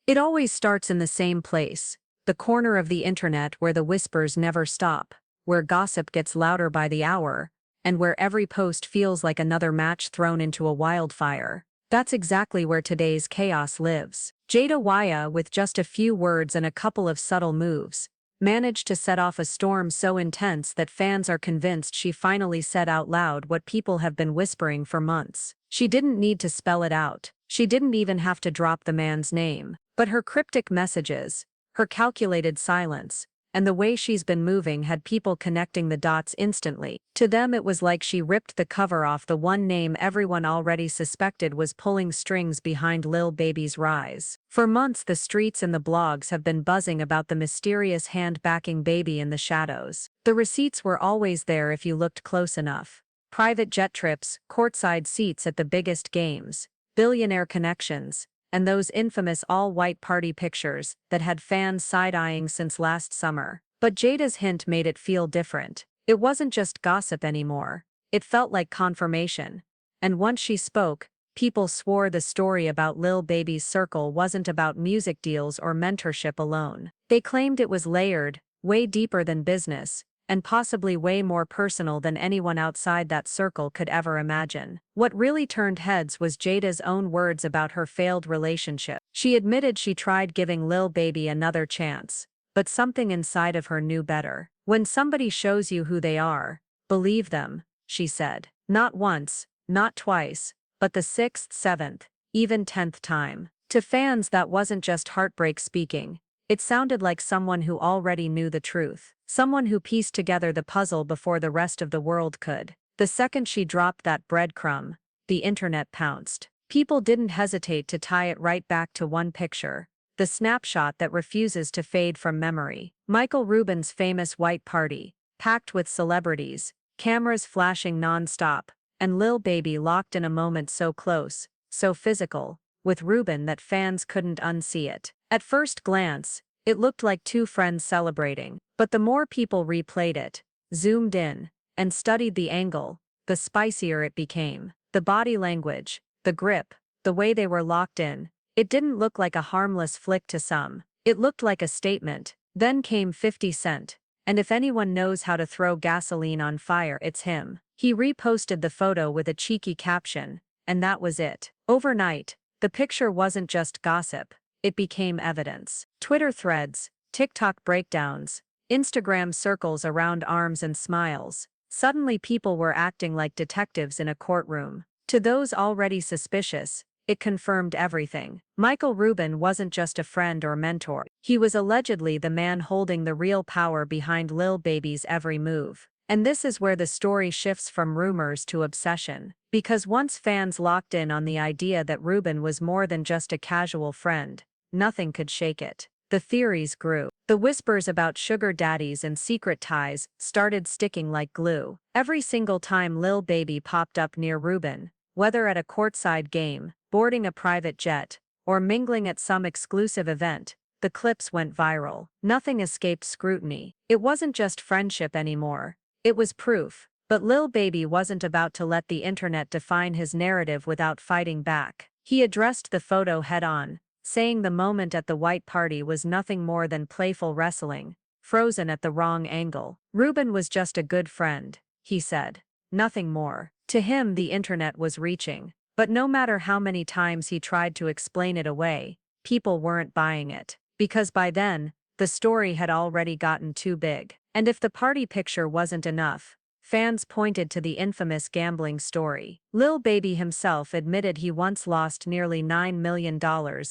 It always starts in the same place, the corner of the internet where the whispers never stop, where gossip gets louder by the hour, and where every post feels like another match thrown into a wildfire. That's exactly where today's chaos lives. Jayda Wayda, with just a few words and a couple of subtle moves, managed to set off a storm so intense that fans are convinced she finally said out loud what people have been whispering for months. She didn't need to spell it out. She didn't even have to drop the man's name. But her cryptic messages, her calculated silence, and the way she's been moving had people connecting the dots instantly. To them it was like she ripped the cover off the one name everyone already suspected was pulling strings behind Lil Baby's rise. For months the streets and the blogs have been buzzing about the mysterious hand backing Baby in the shadows. The receipts were always there if you looked close enough. Private jet trips, courtside seats at the biggest games, billionaire connections, and those infamous all-white party pictures that had fans side-eyeing since last summer. But Jada's hint made it feel different. It wasn't just gossip anymore. It felt like confirmation. And once she spoke, people swore the story about Lil Baby's circle wasn't about music deals or mentorship alone. They claimed it was layered, way deeper than business, and possibly way more personal than anyone outside that circle could ever imagine. What really turned heads was Jada's own words about her failed relationship. She admitted she tried giving Lil Baby another chance, but something inside of her knew better. When somebody shows you who they are, believe them, she said. Not once, not twice, but the sixth, seventh, even 10th time. To fans that wasn't just heartbreak speaking. It sounded like someone who already knew the truth. Someone who pieced together the puzzle before the rest of the world could. The second she dropped that breadcrumb, the internet pounced. People didn't hesitate to tie it right back to one picture, the snapshot that refuses to fade from memory. Michael Rubin's famous white party, packed with celebrities, cameras flashing non-stop, and Lil Baby locked in a moment so close, so physical, with Rubin that fans couldn't unsee it. At first glance, it looked like two friends celebrating, but the more people replayed it, zoomed in, and studied the angle, the spicier it became. The body language, the grip, the way they were locked in. It didn't look like a harmless flick to some. It looked like a statement. Then came 50 Cent, and if anyone knows how to throw gasoline on fire, it's him. He reposted the photo with a cheeky caption, and that was it. Overnight, the picture wasn't just gossip. It became evidence. Twitter threads, TikTok breakdowns, Instagram circles around arms and smiles. Suddenly people were acting like detectives in a courtroom. To those already suspicious, it confirmed everything. Michael Rubin wasn't just a friend or mentor. He was allegedly the man holding the real power behind Lil Baby's every move. And this is where the story shifts from rumors to obsession. Because once fans locked in on the idea that Rubin was more than just a casual friend, nothing could shake it. The theories grew. The whispers about sugar daddies and secret ties started sticking like glue. Every single time Lil Baby popped up near Rubin, whether at a courtside game, boarding a private jet, or mingling at some exclusive event, the clips went viral. Nothing escaped scrutiny. It wasn't just friendship anymore. It was proof. But Lil Baby wasn't about to let the internet define his narrative without fighting back. He addressed the photo head-on, saying the moment at the white party was nothing more than playful wrestling, frozen at the wrong angle. Rubin was just a good friend, he said. Nothing more. To him the internet was reaching. But no matter how many times he tried to explain it away, people weren't buying it. Because by then, the story had already gotten too big. And if the party picture wasn't enough, fans pointed to the infamous gambling story. Lil Baby himself admitted he once lost nearly $9 million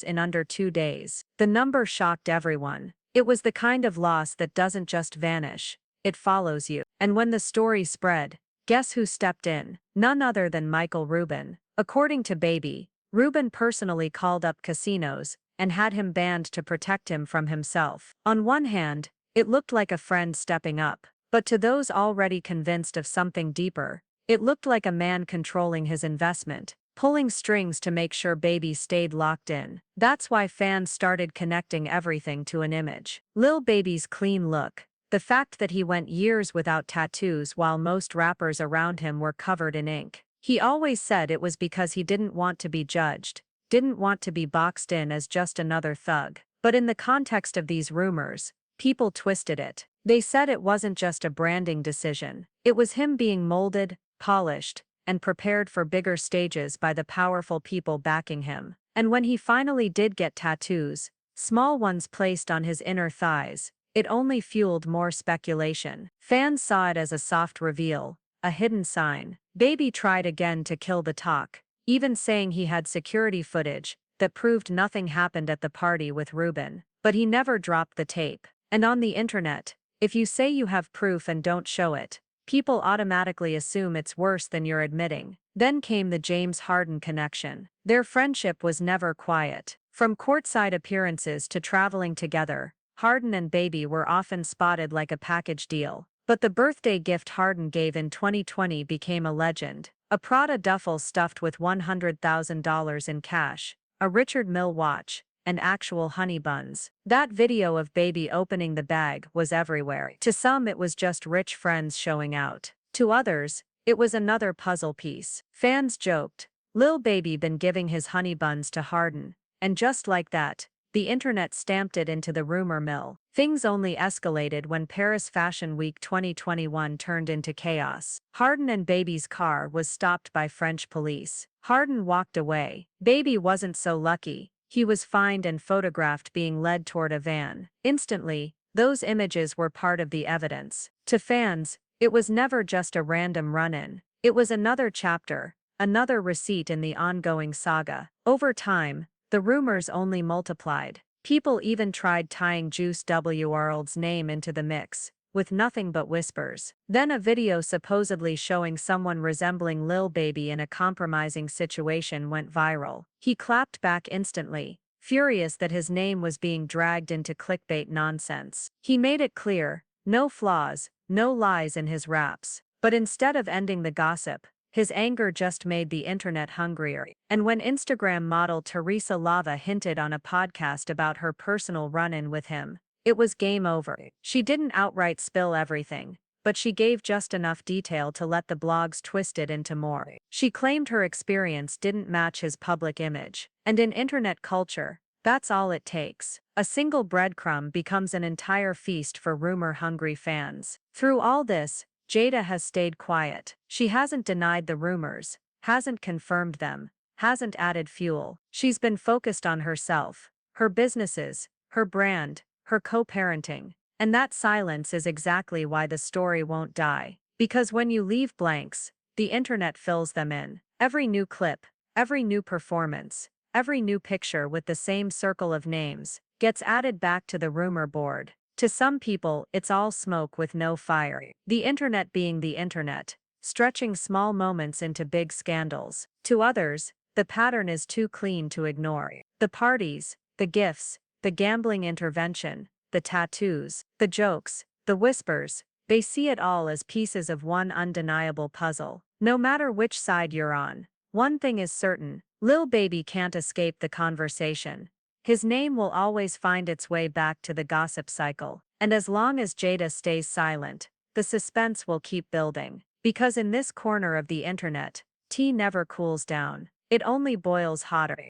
in under 2 days. The number shocked everyone. It was the kind of loss that doesn't just vanish, it follows you. And when the story spread, guess who stepped in? None other than Michael Rubin. According to Baby, Rubin personally called up casinos and had him banned to protect him from himself. On one hand, it looked like a friend stepping up. But to those already convinced of something deeper, it looked like a man controlling his investment, pulling strings to make sure Baby stayed locked in. That's why fans started connecting everything to an image. Lil Baby's clean look, the fact that he went years without tattoos while most rappers around him were covered in ink. He always said it was because he didn't want to be judged, didn't want to be boxed in as just another thug. But in the context of these rumors, people twisted it. They said it wasn't just a branding decision. It was him being molded, polished, and prepared for bigger stages by the powerful people backing him. And when he finally did get tattoos, small ones placed on his inner thighs, it only fueled more speculation. Fans saw it as a soft reveal, a hidden sign. Baby tried again to kill the talk, even saying he had security footage that proved nothing happened at the party with Rubin. But he never dropped the tape. And on the internet, if you say you have proof and don't show it, people automatically assume it's worse than you're admitting. Then came the James Harden connection. Their friendship was never quiet. From courtside appearances to traveling together, Harden and Baby were often spotted like a package deal. But the birthday gift Harden gave in 2020 became a legend. A Prada duffel stuffed with $100,000 in cash, a Richard Mille watch, and actual honey buns. That video of Baby opening the bag was everywhere. To some it was just rich friends showing out. To others, it was another puzzle piece. Fans joked, Lil Baby been giving his honey buns to Harden, and just like that, the internet stamped it into the rumor mill. Things only escalated when Paris Fashion Week 2021 turned into chaos. Harden and Baby's car was stopped by French police. Harden walked away. Baby wasn't so lucky. He was fined and photographed being led toward a van. Instantly, those images were part of the evidence. To fans, it was never just a random run-in. It was another chapter, another receipt in the ongoing saga. Over time, the rumors only multiplied. People even tried tying Juice WRLD's name into the mix, with nothing but whispers. Then a video supposedly showing someone resembling Lil Baby in a compromising situation went viral. He clapped back instantly, furious that his name was being dragged into clickbait nonsense. He made it clear, no flaws, no lies in his raps. But instead of ending the gossip, his anger just made the internet hungrier. And when Instagram model Teresa Lava hinted on a podcast about her personal run-in with him, it was game over. She didn't outright spill everything, but she gave just enough detail to let the blogs twist it into more. She claimed her experience didn't match his public image. And in internet culture, that's all it takes. A single breadcrumb becomes an entire feast for rumor-hungry fans. Through all this, Jayda has stayed quiet. She hasn't denied the rumors, hasn't confirmed them, hasn't added fuel. She's been focused on herself, her businesses, her brand, her co-parenting. And that silence is exactly why the story won't die. Because when you leave blanks, the internet fills them in. Every new clip, every new performance, every new picture with the same circle of names gets added back to the rumor board. To some people, it's all smoke with no fire. The internet being the internet, stretching small moments into big scandals. To others, the pattern is too clean to ignore. The parties, the gifts, the gambling intervention, the tattoos, the jokes, the whispers, they see it all as pieces of one undeniable puzzle. No matter which side you're on, one thing is certain, Lil Baby can't escape the conversation. His name will always find its way back to the gossip cycle. And as long as Jayda stays silent, the suspense will keep building. Because in this corner of the internet, tea never cools down. It only boils hotter.